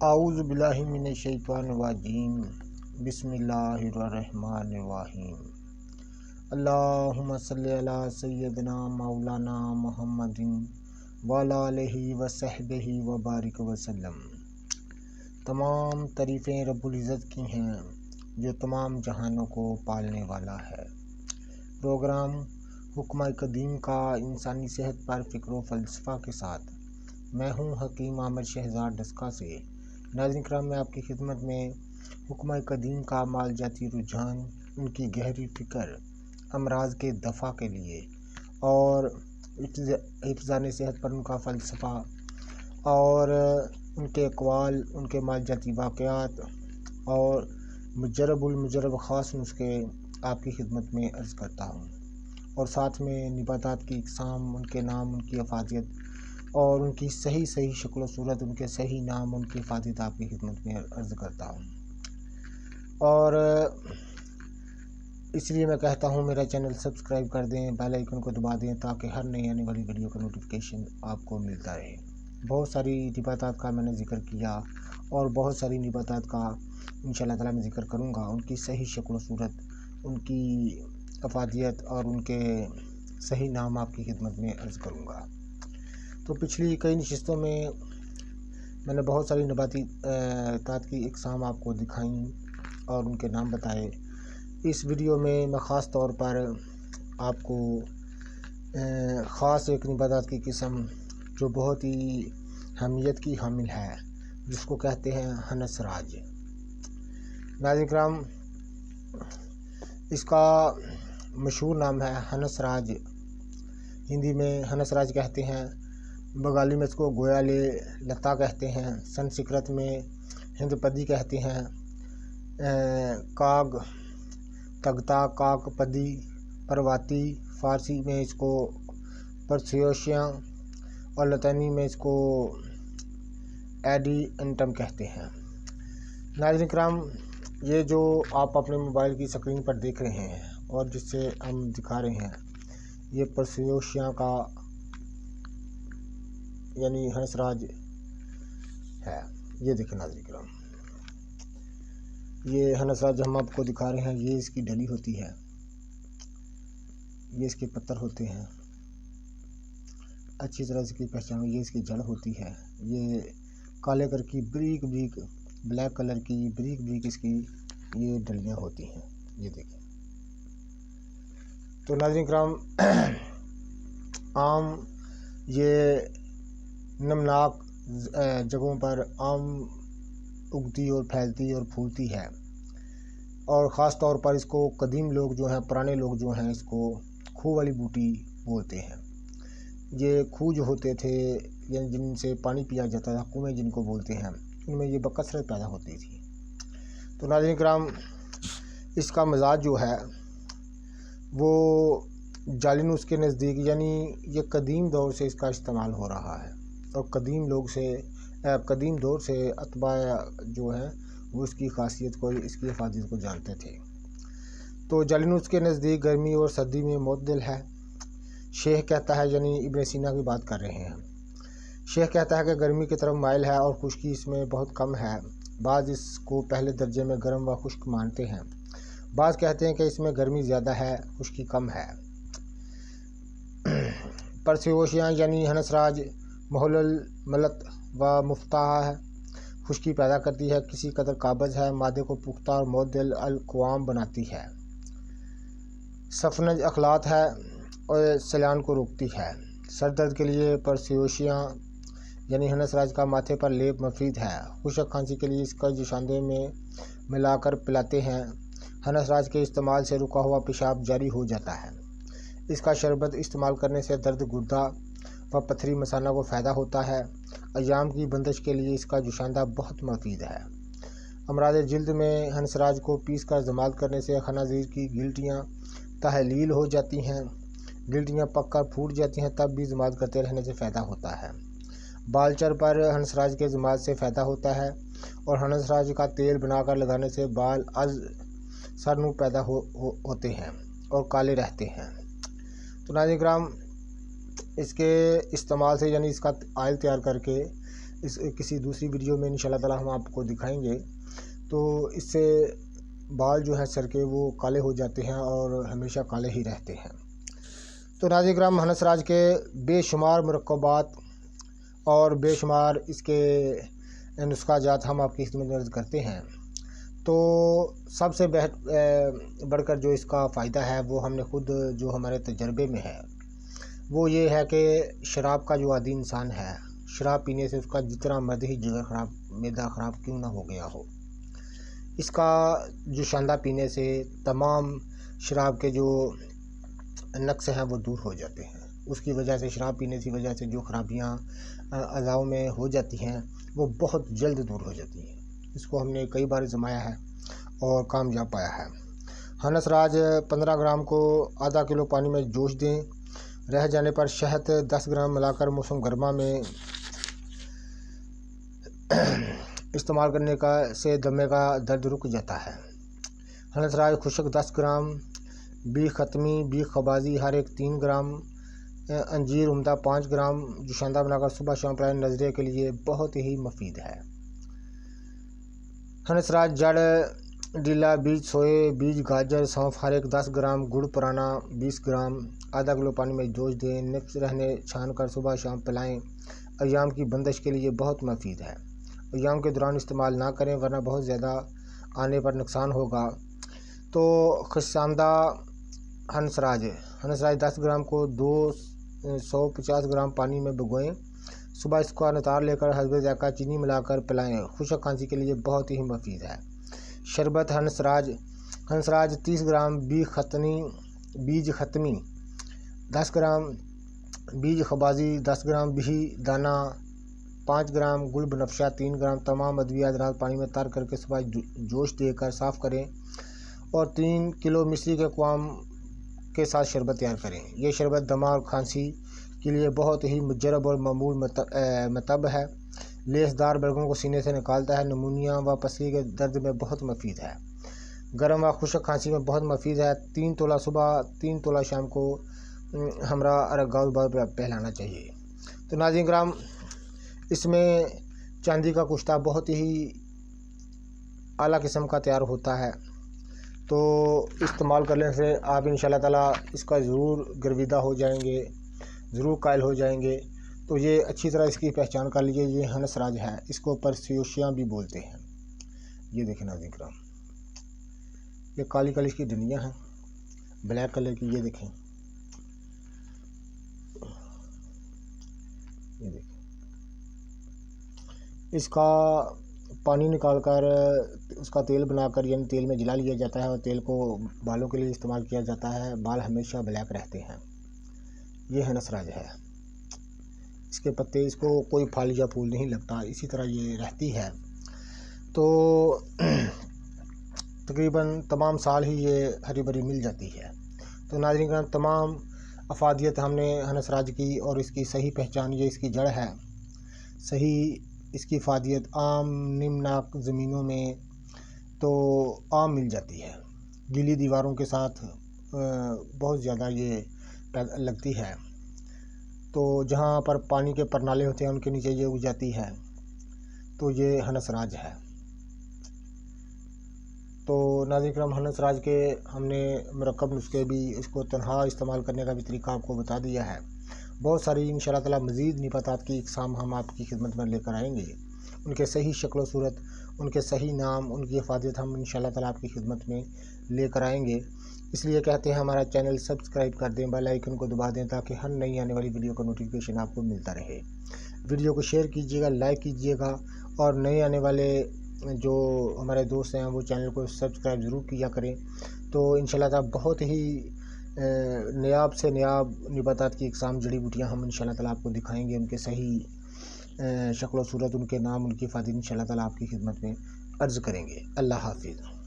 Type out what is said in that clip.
اعوذ باللہ من الشیطان الرجیم بسم اللہ الرحمن الرحیم اللہم صلی علی سیدنا مولانا محمد وعلی آلہ وصحبہ وبارک وسلم۔ تمام تعریفیں رب العزت کی ہیں جو تمام جہانوں کو پالنے والا ہے۔ پروگرام حکمہ قدیم کا انسانی صحت پر فکر و فلسفہ کے ساتھ میں ہوں حکیم عامر شہزاد ڈسکا سے۔ ناظرین کرام، میں آپ کی خدمت میں حکمہ قدیم کا مالجاتی رجحان، ان کی گہری فکر، امراض کے دفع کے لیے اور حفظان صحت پر ان کا فلسفہ اور ان کے اقوال، ان کے مالجاتی واقعات اور مجرب المجرب خاص نسخے آپ کی خدمت میں عرض کرتا ہوں، اور ساتھ میں نباتات کی اقسام، ان کے نام، ان کی افادیت اور ان کی صحیح شکل و صورت، ان کے صحیح نام، ان کی افادیت آپ کی خدمت میں عرض کرتا ہوں۔ اور اس لیے میں کہتا ہوں میرا چینل سبسکرائب کر دیں، بیل آئیکن کو دبا دیں تاکہ ہر نئی آنے والی ویڈیو کا نوٹیفیکیشن آپ کو ملتا رہے۔ بہت ساری نباتات کا میں نے ذکر کیا اور بہت ساری نباتات کا انشاءاللہ تعالیٰ میں ذکر کروں گا، ان کی صحیح شکل و صورت، ان کی افادیت اور ان کے صحیح نام آپ کی خدمت میں عرض کروں گا۔ تو پچھلی کئی نشستوں میں نے بہت ساری نباتات کی اقسام آپ کو دکھائیں اور ان کے نام بتائے۔ اس ویڈیو میں خاص طور پر آپ کو خاص ایک نباتات کی قسم جو بہت ہی اہمیت کی حامل ہے، جس کو کہتے ہیں ہنس راج۔ ناظرین کرام، اس کا مشہور نام ہے ہنس راج، ہندی میں ہنس راج کہتے ہیں، بنگالی میں اس کو گویا لتا کہتے ہیں، سنسکرت میں ہند پدی کہتے ہیں، کاگ تگتا کاک پدی پرواتی، فارسی میں اس کو پرسیوشیا اور لاطینی میں اس کو ایڈی انٹم کہتے ہیں۔ ناظرین کرام، یہ جو آپ اپنے موبائل کی اسکرین پر دیکھ رہے ہیں اور جس سے ہم دکھا رہے ہیں، یہ پرسیوشیا کا یعنی ہنس راج ہے۔ یہ دیکھیں ناظرین کرام، یہ ہنس راج ہم آپ کو دکھا رہے ہیں، یہ اس کی ڈلی ہوتی ہے، یہ اس کے پتر ہوتے ہیں، اچھی طرح سے پہچانو، یہ اس کی جڑ ہوتی ہے، یہ کالے کلر کی بریک بلیک کلر کی بریک اس کی یہ ڈلیاں ہوتی ہیں، یہ دیکھیں۔ تو ناظرین کرام، عام یہ نمناک جگہوں پر عام اگتی اور پھیلتی اور پھولتی ہے، اور خاص طور پر اس کو قدیم لوگ جو ہیں، پرانے لوگ جو ہیں، اس کو کھو والی بوٹی بولتے ہیں۔ یہ کھو جو ہوتے تھے، یعنی جن سے پانی پیا جاتا تھا، کنویں جن کو بولتے ہیں، ان میں یہ بکثرت پیدا ہوتی تھی۔ تو ناظرین کرام، اس کا مزاج جو ہے وہ جالینوس کے نزدیک، یعنی یہ قدیم دور سے اس کا استعمال ہو رہا ہے، اور قدیم دور سے اتباع جو ہیں وہ اس کی خاصیت کو، اس کی افادیت کو جانتے تھے۔ تو جالینوس کے نزدیک گرمی اور سردی میں معتدل ہے۔ شیخ کہتا ہے، یعنی ابن سینا کی بات کر رہے ہیں، شیخ کہتا ہے کہ گرمی کی طرف مائل ہے اور خشکی اس میں بہت کم ہے۔ بعض اس کو پہلے درجے میں گرم و خشک مانتے ہیں، بعض کہتے ہیں کہ اس میں گرمی زیادہ ہے، خشکی کم ہے۔ پرسیوشیا یعنی ہنس راج محلل ملت و مفتاح ہے، خشکی پیدا کرتی ہے، کسی قدر قابض ہے، مادے کو پختہ اور معتدل القوام بناتی ہے، سفنج اخلاط ہے اور سیلان کو روکتی ہے۔ سر درد کے لیے پرسیوشیا یعنی ہنس راج کا ماتھے پر لیپ مفید ہے۔ خشک کھانسی کے لیے اس کا جوشاندے میں ملا کر پلاتے ہیں۔ ہنس راج کے استعمال سے رکا ہوا پیشاب جاری ہو جاتا ہے۔ اس کا شربت استعمال کرنے سے درد گردہ و پتھری مثانہ کو فائدہ ہوتا ہے۔ ایام کی بندش کے لیے اس کا جوشاندہ بہت مفید ہے۔ امراض جلد میں ہنس راج کو پیس کر استعمال کرنے سے خنازیر کی گلٹیاں تحلیل ہو جاتی ہیں، گلٹیاں پک کر پھوٹ جاتی ہیں، تب بھی استعمال کرتے رہنے سے فائدہ ہوتا ہے۔ بالچر پر ہنس راج کے استعمال سے فائدہ ہوتا ہے، اور ہنس راج کا تیل بنا کر لگانے سے بال از سرنو پیدا ہوتے ہیں اور کالے رہتے ہیں۔ تو ناظرین کرام، اس کے استعمال سے، یعنی اس کا آئل تیار کر کے کسی دوسری ویڈیو میں انشاءاللہ تعالی ہم آپ کو دکھائیں گے۔ تو اس سے بال جو ہے سر کے وہ کالے ہو جاتے ہیں اور ہمیشہ کالے ہی رہتے ہیں۔ تو ناظرین کرام، ہنس راج کے بے شمار مرکبات اور بے شمار اس کے نسخہ جات ہم آپ کی خدمت میں عرض کرتے ہیں۔ تو سب سے بڑھ کر جو اس کا فائدہ ہے وہ ہم نے خود جو ہمارے تجربے میں ہے وہ یہ ہے کہ شراب کا جو عادی انسان ہے، شراب پینے سے اس کا جتنا مرضی جگر خراب، معدہ خراب کیوں نہ ہو گیا ہو، اس کا جو شاندہ پینے سے تمام شراب کے جو نقص ہیں وہ دور ہو جاتے ہیں۔ اس کی وجہ سے، شراب پینے کی وجہ سے جو خرابیاں اعضاء میں ہو جاتی ہیں وہ بہت جلد دور ہو جاتی ہیں۔ اس کو ہم نے کئی بار آزمایا ہے اور کامیاب پایا ہے۔ ہنس راج 15 گرام کو آدھا کلو پانی میں جوش دیں، رہ جانے پر شہد 10 گرام ملا کر موسم گرما میں استعمال کرنے سے دمے کا درد رک جاتا ہے۔ ہنس راج خشک 10 گرام، بیج ختمی، بیج خبازی ہر ایک 3 گرام، انجیر عمدہ 5 گرام جوشاندہ بنا کر صبح شام پلائیں، نظرے کے لیے بہت ہی مفید ہے۔ ہنس راج جڑ ڈیلا، بیج سوئے، بیج گاجر، سونف ہر ایک 10 گرام، گڑ پرانا 20 گرام، آدھا کلو پانی میں جوش دیں، نفس رہنے چھان کر صبح شام پلائیں، ایام کی بندش کے لیے بہت مفید ہے۔ ایام کے دوران استعمال نہ کریں ورنہ بہت زیادہ آنے پر نقصان ہوگا۔ تو خشاندہ ہنس راج 10 گرام کو 250 گرام پانی میں بھگوئیں، صبح اس کا نتار لے کر حسب ذائقہ چینی ملا کر پلائیں، خشک کھانسی کے لیے بہت ہی مفید ہے۔ شربت ہنس راج 30 گرام، بیج ختمی 10 گرام، بیج خبازی 10 گرام، بہی دانہ 5 گرام، گل بنفشہ 3 گرام، تمام ادویات رات پانی میں تر کر کے صبح جوش دے کر صاف کریں اور 3 کلو مصری کے اقوام کے ساتھ شربت تیار کریں۔ یہ شربت دمہ اور کھانسی کے لیے بہت ہی مجرب اور معمول مطب ہے۔ لیسدار بلگوں کو سینے سے نکالتا ہے، نمونیا و پسلی کے درد میں بہت مفید ہے، گرم و خشک کھانسی میں بہت مفید ہے۔ 3 تولہ صبح 3 تولہ شام کو ہمراہ ارغاز بعد پہلانا چاہیے۔ تو ناظرین کرام، اس میں چاندی کا کشتہ بہت ہی اعلیٰ قسم کا تیار ہوتا ہے، تو استعمال کرنے سے آپ انشاءاللہ تعالیٰ اس کا ضرور گرویدہ ہو جائیں گے، ضرور قائل ہو جائیں گے۔ تو یہ اچھی طرح اس کی پہچان کر لیجیے، یہ ہنس راج ہے، اس کو پرسیوشیاں بھی بولتے ہیں۔ یہ دیکھیں ناظرین کرام، یہ کالی کالی اس کی ڈنڈیاں ہیں، بلیک کلر کی، یہ دیکھیں، یہ دیکھیں۔ اس کا پانی نکال کر اس کا تیل بنا کر، یعنی تیل میں جلا لیا جاتا ہے اور تیل کو بالوں کے لیے استعمال کیا جاتا ہے، بال ہمیشہ بلیک رہتے ہیں۔ یہ ہنس راج ہے، اس کے پتے، اس کو کوئی پھل یا پھول نہیں لگتا، اسی طرح یہ رہتی ہے۔ تو تقریباً تمام سال ہی یہ ہری بھری مل جاتی ہے۔ تو ناظرین کرام، تمام افادیت ہم نے ہنس راج کی اور اس کی صحیح پہچان، یہ اس کی جڑ ہے، صحیح اس کی افادیت عام نمناک زمینوں میں تو عام مل جاتی ہے، گیلی دیواروں کے ساتھ بہت زیادہ یہ لگتی ہے، تو جہاں پر پانی کے پرنالے ہوتے ہیں ان کے نیچے یہ اگ جاتی ہے، تو یہ ہنس راج ہے۔ تو ناظرین کرام، ہنس راج کے ہم نے مرکب نسخے بھی، اس کو تنہا استعمال کرنے کا بھی طریقہ آپ کو بتا دیا ہے۔ بہت ساری انشاءاللہ تعالیٰ مزید نباتات کی اقسام ہم آپ کی خدمت میں لے کر آئیں گے، ان کے صحیح شکل و صورت، ان کے صحیح نام، ان کی افادیت ہم انشاءاللہ تعالیٰ آپ کی خدمت میں لے کر آئیں گے۔ اس لیے کہتے ہیں ہمارا چینل سبسکرائب کر دیں، بیل آئیکن کو دبا دیں تاکہ ہر نئی آنے والی ویڈیو کا نوٹیفیکیشن آپ کو ملتا رہے۔ ویڈیو کو شیئر کیجیے گا، لائک کیجیے گا، اور نئے آنے والے جو ہمارے دوست ہیں وہ چینل کو سبسکرائب ضرور کیا کریں۔ تو انشاءاللہ تعالیٰ بہت ہی نیاب سے نیاب نباتات کی اقسام، جڑی بوٹیاں ہم انشاءاللہ تعالیٰ آپ کو دکھائیں گے، ان کے صحیح شکل و صورت، ان کے نام، ان کی افادیت انشاءاللہ تعالیٰ آپ کی خدمت میں عرض کریں گے۔ اللہ حافظ۔